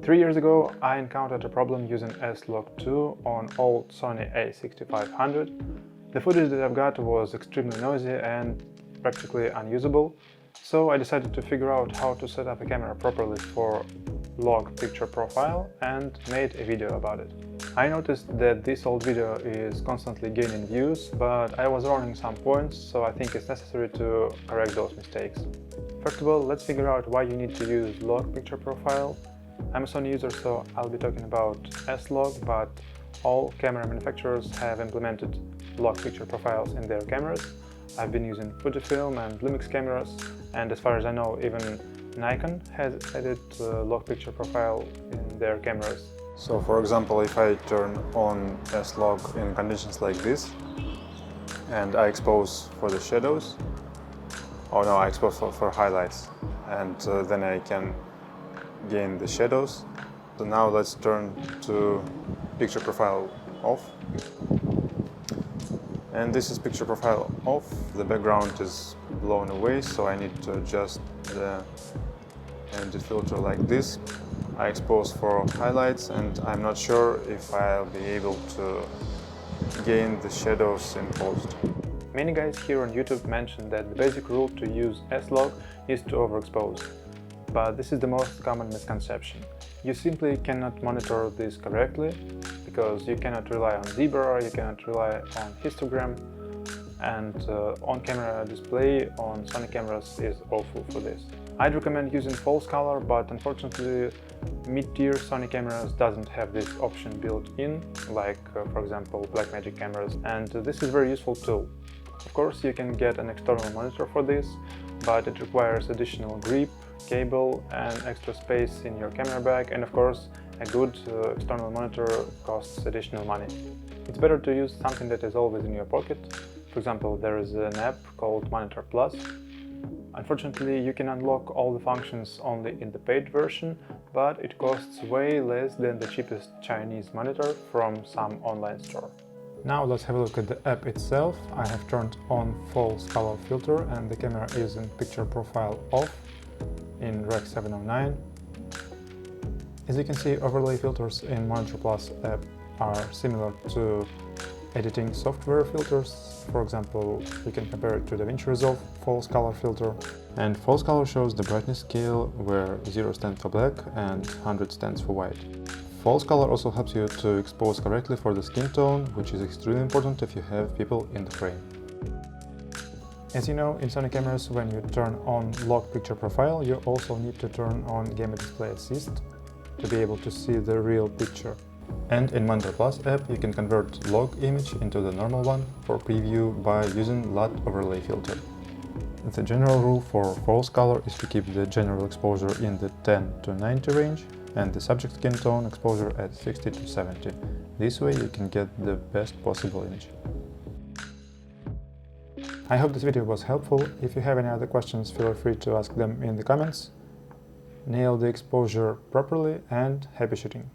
3 years ago, I encountered a problem using S-Log3 on old Sony a6500. The footage that I've got was extremely noisy and practically unusable, so I decided to figure out how to set up a camera properly for log picture profile and made a video about it. I noticed that this old video is constantly gaining views, but I was running some points, so I think it's necessary to correct those mistakes. First of all, let's figure out why you need to use log picture profile. I'm a Sony user, so I'll be talking about S-Log, but all camera manufacturers have implemented log picture profiles in their cameras. I've been using Fujifilm and Lumix cameras, and as far as I know, even Nikon has added log picture profile in their cameras. So for example, if I turn on S-Log in conditions like this, and I expose for the shadows, I expose for highlights, and then I can gain the shadows. So now let's turn to picture profile off. And this is picture profile off. The background is blown away, so I need to adjust the ambient filter like this. I expose for highlights, and I'm not sure if I'll be able to gain the shadows in post. Many guys here on YouTube mentioned that the basic rule to use S-Log is to overexpose. But this is the most common misconception. You simply cannot monitor this correctly because you cannot rely on ZBR, you cannot rely on histogram, and on-camera display on Sony cameras is awful for this. I'd recommend using false color, but unfortunately mid-tier Sony cameras doesn't have this option built in, like for example Blackmagic cameras, and this is a very useful tool. Of course, you can get an external monitor for this, but it requires additional grip, cable and extra space in your camera bag, and of course a good external monitor costs additional money. It's better to use something that is always in your pocket. For example, there is an app called Monitor Plus. Unfortunately, you can unlock all the functions only in the paid version, but it costs way less than the cheapest Chinese monitor from some online store. Now let's have a look at the app itself. I have turned on false color filter and the camera is in picture profile off in Rec 709. As you can see, overlay filters in Monitor Plus app are similar to editing software filters. For example, you can compare it to DaVinci Resolve false color filter. And false color shows the brightness scale where 0 stands for black and 100 stands for white. False color also helps you to expose correctly for the skin tone, which is extremely important if you have people in the frame. As you know, in Sony cameras, when you turn on log picture profile, you also need to turn on Gamma Display Assist to be able to see the real picture. And in Monitor Plus app, you can convert log image into the normal one for preview by using LUT overlay filter. The general rule for false color is to keep the general exposure in the 10 to 90 range and the subject skin tone exposure at 60 to 70. This way you can get the best possible image. I hope this video was helpful. If you have any other questions, feel free to ask them in the comments. Nail the exposure properly and happy shooting!